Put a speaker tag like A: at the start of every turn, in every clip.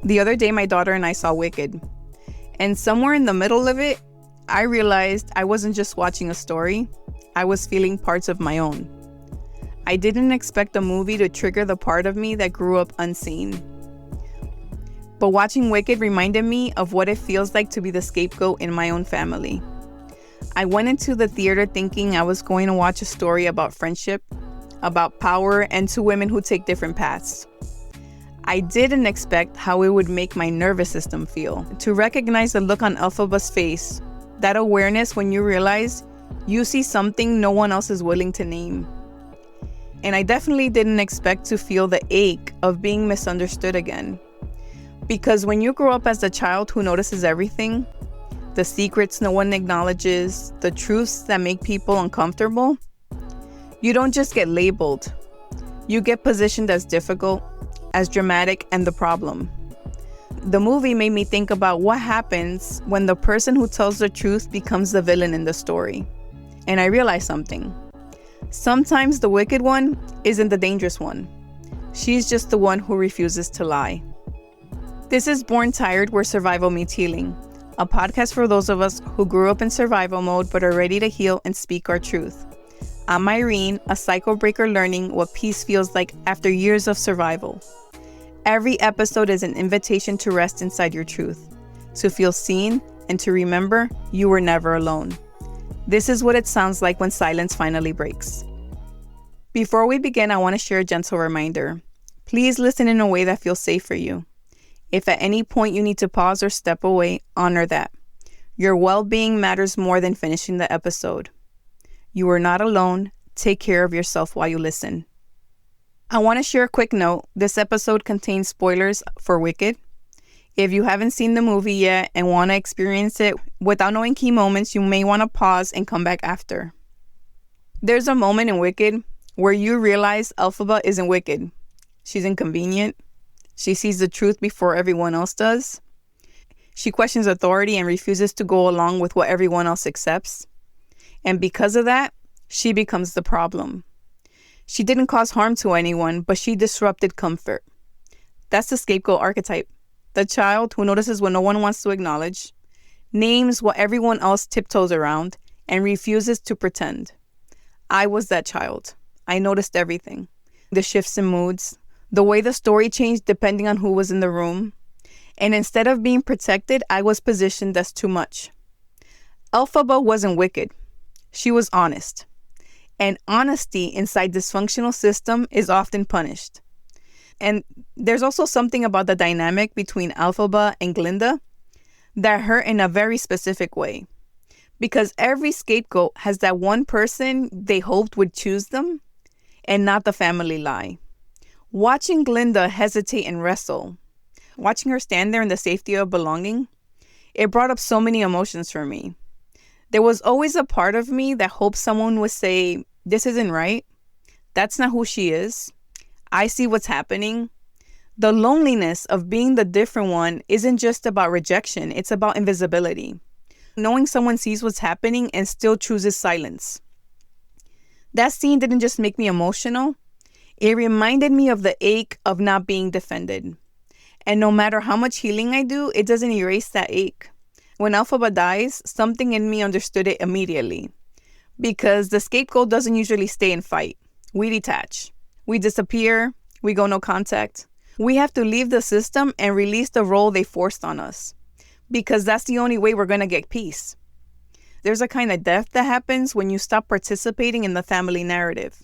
A: The other day, my daughter and I saw Wicked. And somewhere in the middle of it, I realized I wasn't just watching a story. I was feeling parts of my own. I didn't expect the movie to trigger the part of me that grew up unseen. But watching Wicked reminded me of what it feels like to be the scapegoat in my own family. I went into the theater thinking I was going to watch a story about friendship, about power, and two women who take different paths. I didn't expect how it would make my nervous system feel. To recognize the look on Elphaba's face, that awareness when you realize you see something no one else is willing to name. And I definitely didn't expect to feel the ache of being misunderstood again. Because when you grow up as a child who notices everything, the secrets no one acknowledges, the truths that make people uncomfortable, you don't just get labeled. You get positioned as difficult, as dramatic, and the problem. The movie made me think about what happens when the person who tells the truth becomes the villain in the story. And I realized something. Sometimes the wicked one isn't the dangerous one. She's just the one who refuses to lie. This is Born Tired, where survival meets healing. A podcast for those of us who grew up in survival mode but are ready to heal and speak our truth. I'm Irene, a cycle breaker learning what peace feels like after years of survival. Every episode is an invitation to rest inside your truth, to feel seen, and to remember you were never alone. This is what it sounds like when silence finally breaks. Before we begin, I want to share a gentle reminder. Please listen in a way that feels safe for you. If at any point you need to pause or step away, honor that. Your well-being matters more than finishing the episode. You are not alone. Take care of yourself while you listen. I want to share a quick note. This episode contains spoilers for Wicked. If you haven't seen the movie yet and want to experience it without knowing key moments, you may want to pause and come back after. There's a moment in Wicked where you realize Elphaba isn't wicked. She's inconvenient. She sees the truth before everyone else does. She questions authority and refuses to go along with what everyone else accepts. And because of that, she becomes the problem. She didn't cause harm to anyone, but she disrupted comfort. That's the scapegoat archetype. The child who notices what no one wants to acknowledge, names what everyone else tiptoes around, and refuses to pretend. I was that child. I noticed everything. The shifts in moods, the way the story changed depending on who was in the room. And instead of being protected, I was positioned as too much. Elphaba wasn't wicked. She was honest. And honesty inside dysfunctional system is often punished. And there's also something about the dynamic between Elphaba and Glinda that hurt in a very specific way. Because every scapegoat has that one person they hoped would choose them and not the family lie. Watching Glinda hesitate and wrestle, watching her stand there in the safety of belonging, it brought up so many emotions for me. There was always a part of me that hoped someone would say, "This isn't right. That's not who she is. I see what's happening." The loneliness of being the different one isn't just about rejection, it's about invisibility. Knowing someone sees what's happening and still chooses silence. That scene didn't just make me emotional, it reminded me of the ache of not being defended. And no matter how much healing I do, it doesn't erase that ache. When Elphaba dies, something in me understood it immediately. Because the scapegoat doesn't usually stay and fight. We detach. We disappear. We go no contact. We have to leave the system and release the role they forced on us. Because that's the only way we're going to get peace. There's a kind of death that happens when you stop participating in the family narrative.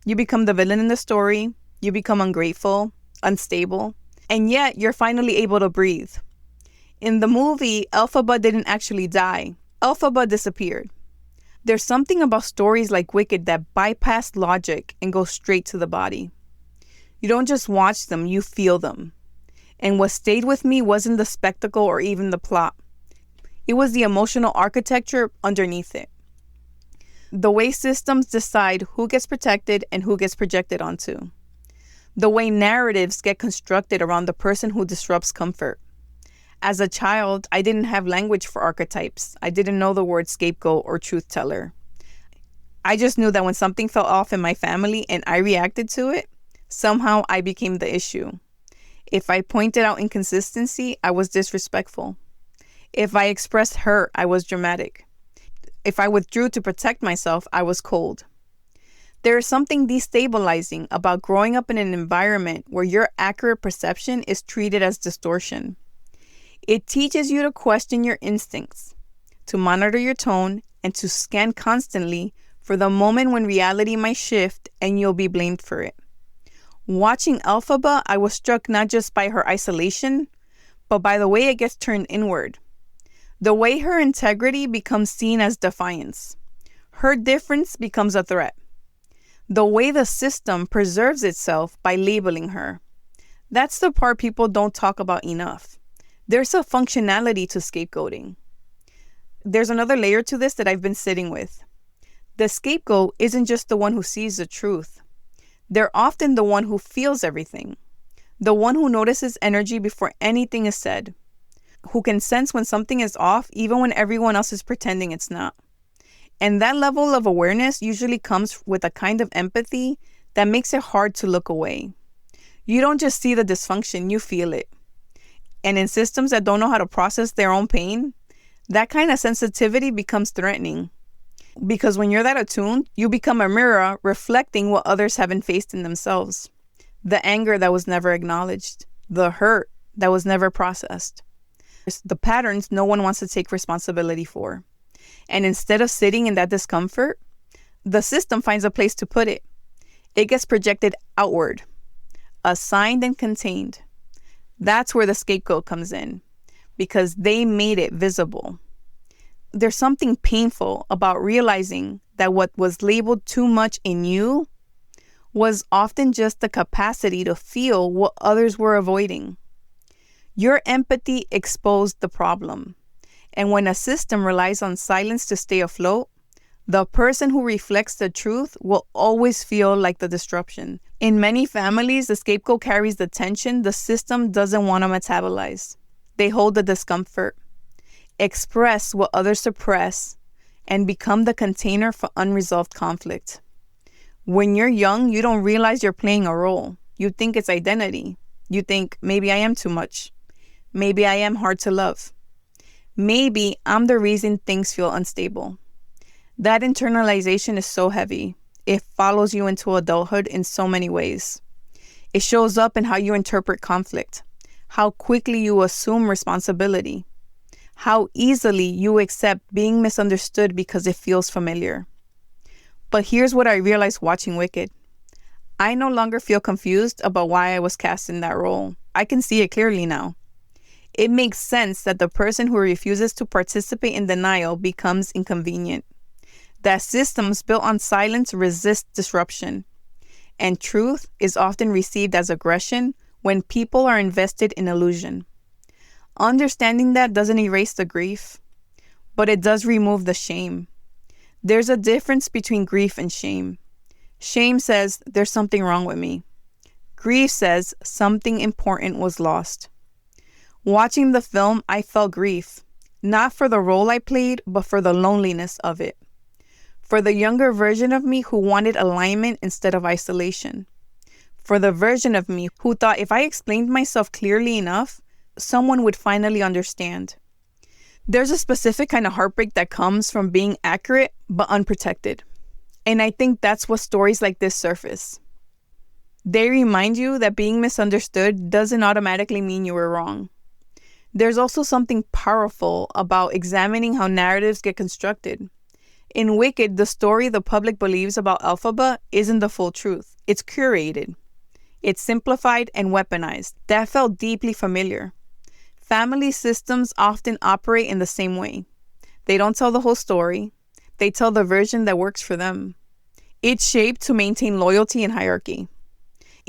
A: You become the villain in the story. You become ungrateful, unstable. And yet, you're finally able to breathe. In the movie, Elphaba didn't actually die. Elphaba disappeared. There's something about stories like Wicked that bypass logic and go straight to the body. You don't just watch them, you feel them. And what stayed with me wasn't the spectacle or even the plot. It was the emotional architecture underneath it. The way systems decide who gets protected and who gets projected onto. The way narratives get constructed around the person who disrupts comfort. As a child, I didn't have language for archetypes. I didn't know the word scapegoat or truth teller. I just knew that when something fell off in my family and I reacted to it, somehow I became the issue. If I pointed out inconsistency, I was disrespectful. If I expressed hurt, I was dramatic. If I withdrew to protect myself, I was cold. There is something destabilizing about growing up in an environment where your accurate perception is treated as distortion. It teaches you to question your instincts, to monitor your tone, and to scan constantly for the moment when reality might shift and you'll be blamed for it. Watching Elphaba, I was struck not just by her isolation, but by the way it gets turned inward. The way her integrity becomes seen as defiance. Her difference becomes a threat. The way the system preserves itself by labeling her. That's the part people don't talk about enough. There's a functionality to scapegoating. There's another layer to this that I've been sitting with. The scapegoat isn't just the one who sees the truth. They're often the one who feels everything. The one who notices energy before anything is said. Who can sense when something is off even when everyone else is pretending it's not. And that level of awareness usually comes with a kind of empathy that makes it hard to look away. You don't just see the dysfunction, you feel it. And in systems that don't know how to process their own pain, that kind of sensitivity becomes threatening. Because when you're that attuned, you become a mirror reflecting what others haven't faced in themselves. The anger that was never acknowledged. The hurt that was never processed. The patterns no one wants to take responsibility for. And instead of sitting in that discomfort, the system finds a place to put it. It gets projected outward, assigned and contained. That's where the scapegoat comes in, because they made it visible. There's something painful about realizing that what was labeled too much in you was often just the capacity to feel what others were avoiding. Your empathy exposed the problem. And when a system relies on silence to stay afloat, the person who reflects the truth will always feel like the disruption. In many families, the scapegoat carries the tension the system doesn't want to metabolize. They hold the discomfort, express what others suppress, and become the container for unresolved conflict. When you're young, you don't realize you're playing a role. You think it's identity. You think, maybe I am too much. Maybe I am hard to love. Maybe I'm the reason things feel unstable. That internalization is so heavy. It follows you into adulthood in so many ways. It shows up in how you interpret conflict, how quickly you assume responsibility, how easily you accept being misunderstood because it feels familiar. But here's what I realized watching Wicked. I no longer feel confused about why I was cast in that role. I can see it clearly now. It makes sense that the person who refuses to participate in denial becomes inconvenient. That systems built on silence resist disruption. And truth is often received as aggression when people are invested in illusion. Understanding that doesn't erase the grief, but it does remove the shame. There's a difference between grief and shame. Shame says there's something wrong with me. Grief says something important was lost. Watching the film, I felt grief, not for the role I played, but for the loneliness of it. For the younger version of me who wanted alignment instead of isolation. For the version of me who thought if I explained myself clearly enough, someone would finally understand. There's a specific kind of heartbreak that comes from being accurate but unprotected. And I think that's what stories like this surface. They remind you that being misunderstood doesn't automatically mean you were wrong. There's also something powerful about examining how narratives get constructed. In Wicked, the story the public believes about Elphaba isn't the full truth. It's curated. It's simplified and weaponized. That felt deeply familiar. Family systems often operate in the same way. They don't tell the whole story. They tell the version that works for them. It's shaped to maintain loyalty and hierarchy.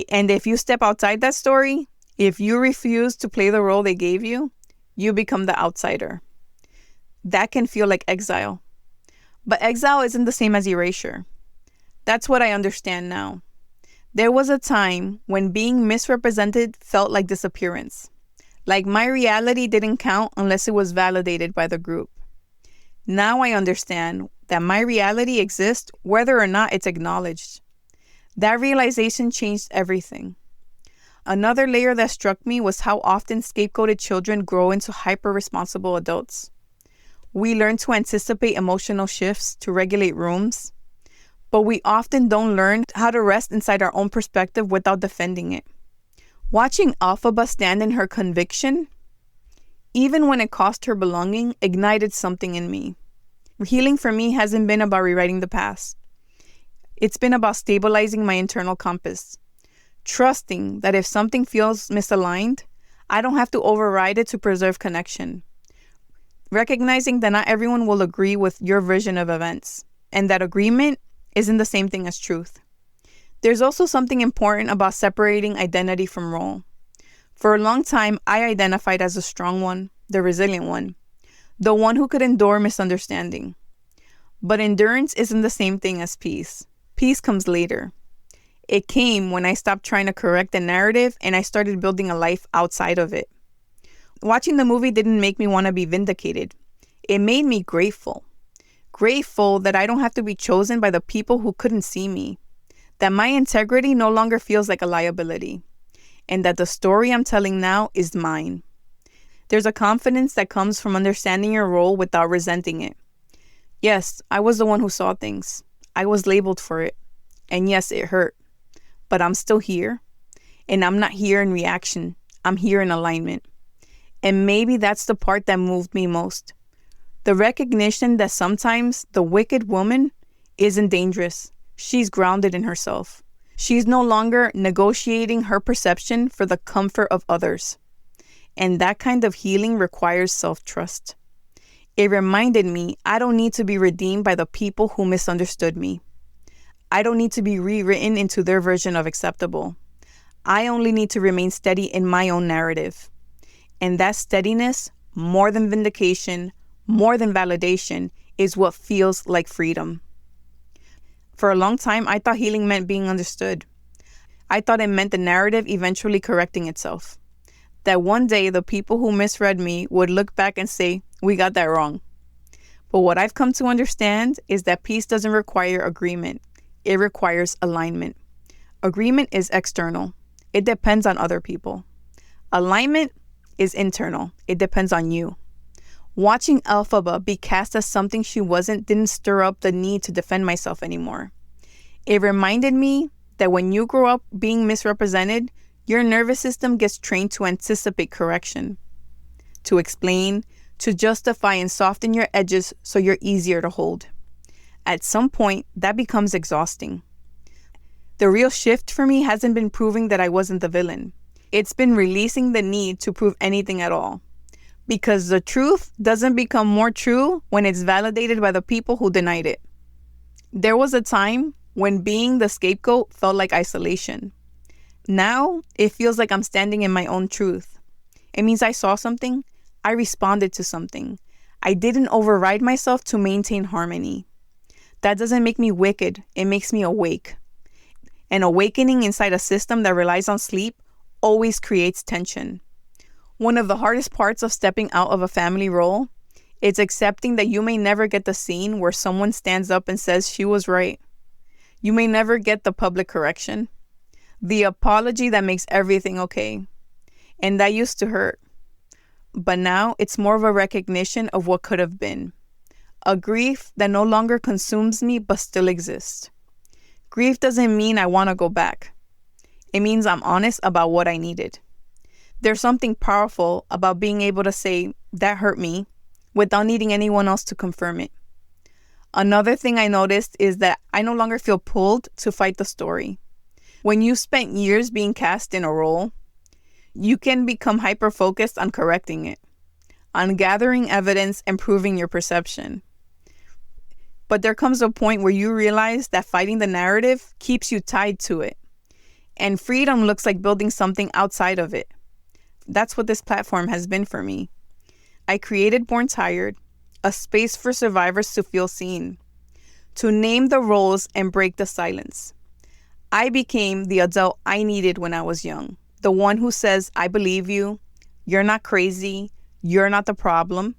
A: And if you step outside that story, if you refuse to play the role they gave you, you become the outsider. That can feel like exile. But exile isn't the same as erasure. That's what I understand now. There was a time when being misrepresented felt like disappearance. Like my reality didn't count unless it was validated by the group. Now I understand that my reality exists whether or not it's acknowledged. That realization changed everything. Another layer that struck me was how often scapegoated children grow into hyper-responsible adults. We learn to anticipate emotional shifts, to regulate rooms, but we often don't learn how to rest inside our own perspective without defending it. Watching Elphaba stand in her conviction, even when it cost her belonging, ignited something in me. Healing for me hasn't been about rewriting the past. It's been about stabilizing my internal compass, trusting that if something feels misaligned, I don't have to override it to preserve connection. Recognizing that not everyone will agree with your version of events, and that agreement isn't the same thing as truth. There's also something important about separating identity from role. For a long time, I identified as the strong one, the resilient one, the one who could endure misunderstanding. But endurance isn't the same thing as peace. Peace comes later. It came when I stopped trying to correct the narrative and I started building a life outside of it. Watching the movie didn't make me want to be vindicated. It made me grateful. Grateful that I don't have to be chosen by the people who couldn't see me. That my integrity no longer feels like a liability. And that the story I'm telling now is mine. There's a confidence that comes from understanding your role without resenting it. Yes, I was the one who saw things. I was labeled for it. And yes, it hurt. But I'm still here. And I'm not here in reaction. I'm here in alignment. And maybe that's the part that moved me most. The recognition that sometimes the wicked woman isn't dangerous. She's grounded in herself. She's no longer negotiating her perception for the comfort of others. And that kind of healing requires self-trust. It reminded me I don't need to be redeemed by the people who misunderstood me. I don't need to be rewritten into their version of acceptable. I only need to remain steady in my own narrative. And that steadiness, more than vindication, more than validation, is what feels like freedom. For a long time, I thought healing meant being understood. I thought it meant the narrative eventually correcting itself. That one day the people who misread me would look back and say, we got that wrong. But what I've come to understand is that peace doesn't require agreement. It requires alignment. Agreement is external. It depends on other people. Alignment is internal. It depends on you. Watching Elphaba be cast as something she wasn't didn't stir up the need to defend myself anymore. It reminded me that when you grow up being misrepresented, your nervous system gets trained to anticipate correction, to explain, to justify and soften your edges so you're easier to hold. At some point, that becomes exhausting. The real shift for me hasn't been proving that I wasn't the villain. It's been releasing the need to prove anything at all. Because the truth doesn't become more true when it's validated by the people who denied it. There was a time when being the scapegoat felt like isolation. Now, it feels like I'm standing in my own truth. It means I saw something, I responded to something. I didn't override myself to maintain harmony. That doesn't make me wicked, it makes me awake. And awakening inside a system that relies on sleep always creates tension. One of the hardest parts of stepping out of a family role is accepting that you may never get the scene where someone stands up and says she was right. You may never get the public correction, the apology that makes everything okay. And that used to hurt. But now it's more of a recognition of what could have been. A grief that no longer consumes me but still exists. Grief doesn't mean I want to go back. It means I'm honest about what I needed. There's something powerful about being able to say, that hurt me, without needing anyone else to confirm it. Another thing I noticed is that I no longer feel pulled to fight the story. When you've spent years being cast in a role, you can become hyper-focused on correcting it, on gathering evidence and proving your perception. But there comes a point where you realize that fighting the narrative keeps you tied to it. And freedom looks like building something outside of it. That's what this platform has been for me. I created Born Tired, a space for survivors to feel seen, to name the roles and break the silence. I became the adult I needed when I was young, the one who says, I believe you, you're not crazy, you're not the problem.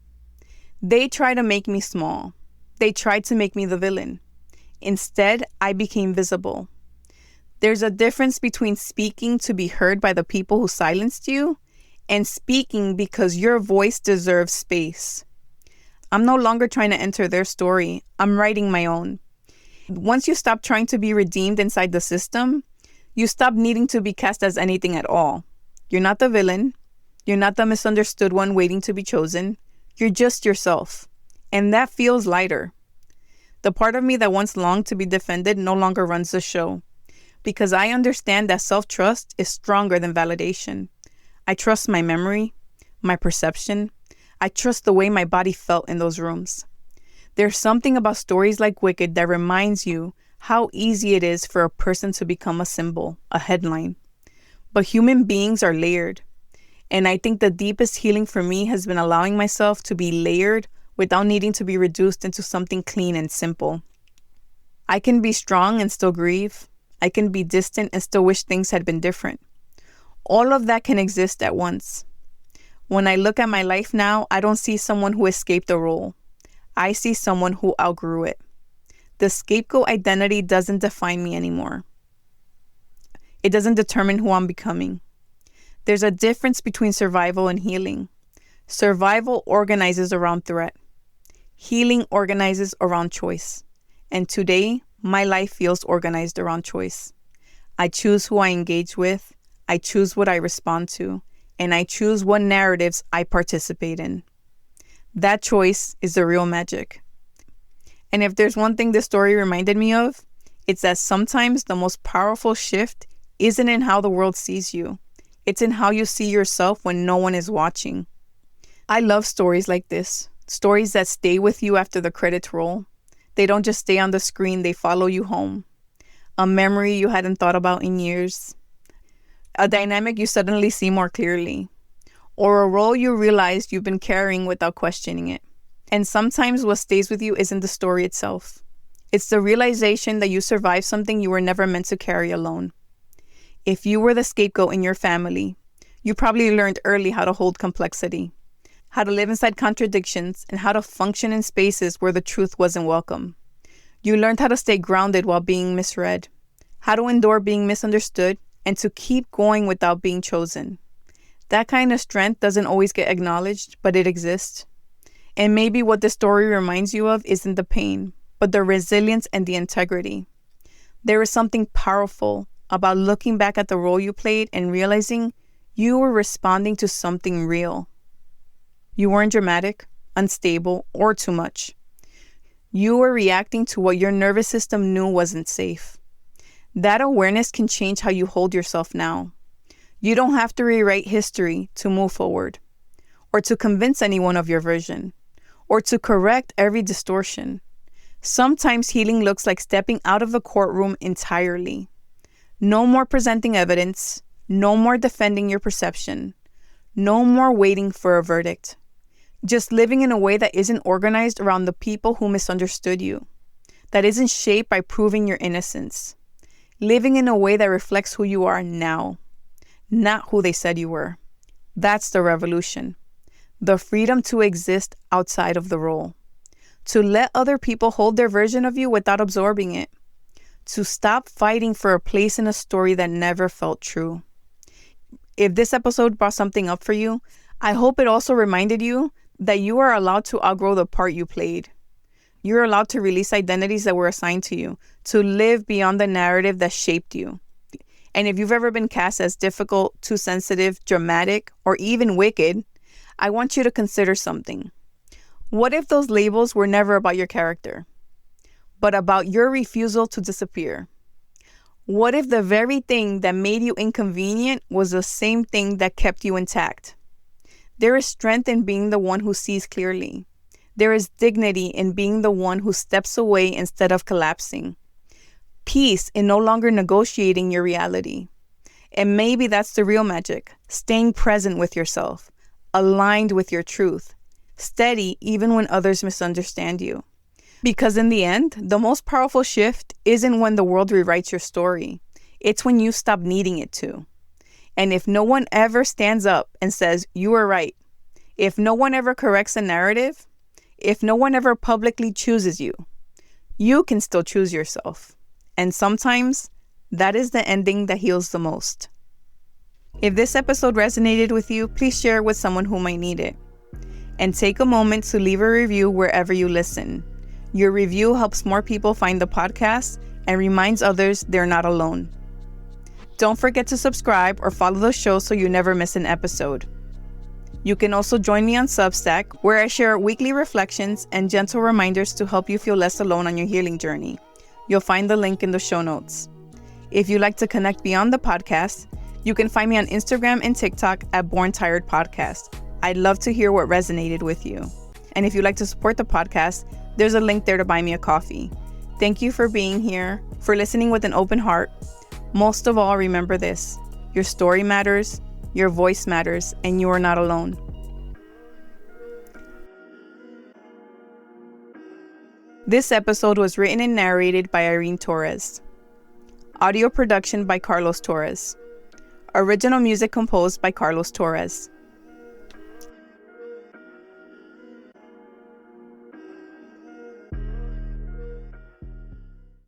A: They try to make me small. They tried to make me the villain. Instead, I became visible. There's a difference between speaking to be heard by the people who silenced you and speaking because your voice deserves space. I'm no longer trying to enter their story. I'm writing my own. Once you stop trying to be redeemed inside the system, you stop needing to be cast as anything at all. You're not the villain. You're not the misunderstood one waiting to be chosen. You're just yourself. And that feels lighter. The part of me that once longed to be defended no longer runs the show, because I understand that self-trust is stronger than validation. I trust my memory, my perception. I trust the way my body felt in those rooms. There's something about stories like Wicked that reminds you how easy it is for a person to become a symbol, a headline. But human beings are layered. And I think the deepest healing for me has been allowing myself to be layered without needing to be reduced into something clean and simple. I can be strong and still grieve. I can be distant and still wish things had been different. All of that can exist at once. When I look at my life now, I don't see someone who escaped a role. I see someone who outgrew it. The scapegoat identity doesn't define me anymore. It doesn't determine who I'm becoming. There's a difference between survival and healing. Survival organizes around threat. Healing organizes around choice. And today, my life feels organized around choice. I choose who I engage with. I choose what I respond to. And I choose what narratives I participate in. That choice is the real magic. And if there's one thing this story reminded me of, it's that sometimes the most powerful shift isn't in how the world sees you. It's in how you see yourself when no one is watching. I love stories like this. Stories that stay with you after the credits roll. They don't just stay on the screen, they follow you home. A memory you hadn't thought about in years. A dynamic you suddenly see more clearly. Or a role you realized you've been carrying without questioning it. And sometimes what stays with you isn't the story itself. It's the realization that you survived something you were never meant to carry alone. If you were the scapegoat in your family, you probably learned early how to hold complexity, how to live inside contradictions, and how to function in spaces where the truth wasn't welcome. You learned how to stay grounded while being misread, how to endure being misunderstood, and to keep going without being chosen. That kind of strength doesn't always get acknowledged, but it exists. And maybe what this story reminds you of isn't the pain, but the resilience and the integrity. There is something powerful about looking back at the role you played and realizing you were responding to something real. You weren't dramatic, unstable, or too much. You were reacting to what your nervous system knew wasn't safe. That awareness can change how you hold yourself now. You don't have to rewrite history to move forward, or to convince anyone of your version, or to correct every distortion. Sometimes healing looks like stepping out of the courtroom entirely. No more presenting evidence, no more defending your perception, no more waiting for a verdict. Just living in a way that isn't organized around the people who misunderstood you, that isn't shaped by proving your innocence. Living in a way that reflects who you are now, not who they said you were. That's the revolution. The freedom to exist outside of the role. To let other people hold their version of you without absorbing it. To stop fighting for a place in a story that never felt true. If this episode brought something up for you, I hope it also reminded you that you are allowed to outgrow the part you played. You're allowed to release identities that were assigned to you, to live beyond the narrative that shaped you. And if you've ever been cast as difficult, too sensitive, dramatic, or even wicked, I want you to consider something. What if those labels were never about your character, but about your refusal to disappear? What if the very thing that made you inconvenient was the same thing that kept you intact? There is strength in being the one who sees clearly. There is dignity in being the one who steps away instead of collapsing. Peace in no longer negotiating your reality. And maybe that's the real magic, staying present with yourself, aligned with your truth, steady even when others misunderstand you. Because in the end, the most powerful shift isn't when the world rewrites your story. It's when you stop needing it to. And if no one ever stands up and says, you were right, if no one ever corrects a narrative, if no one ever publicly chooses you, you can still choose yourself. And sometimes That is the ending that heals the most. If this episode resonated with you, please share it with someone who might need it. And take a moment to leave a review wherever you listen. Your review helps more people find the podcast and reminds others they're not alone. Don't forget to subscribe or follow the show so you never miss an episode. You can also join me on Substack, where I share weekly reflections and gentle reminders to help you feel less alone on your healing journey. You'll find the link in the show notes. If you'd like to connect beyond the podcast, you can find me on Instagram and TikTok at Born Tired Podcast. I'd love to hear what resonated with you. And if you'd like to support the podcast, there's a link there to buy me a coffee. Thank you for being here, for listening with an open heart. Most of all, remember this: your story matters, your voice matters, and you are not alone. This episode was written and narrated by Irene Torres. Audio production by Carlos Torres. Original music composed by Carlos Torres.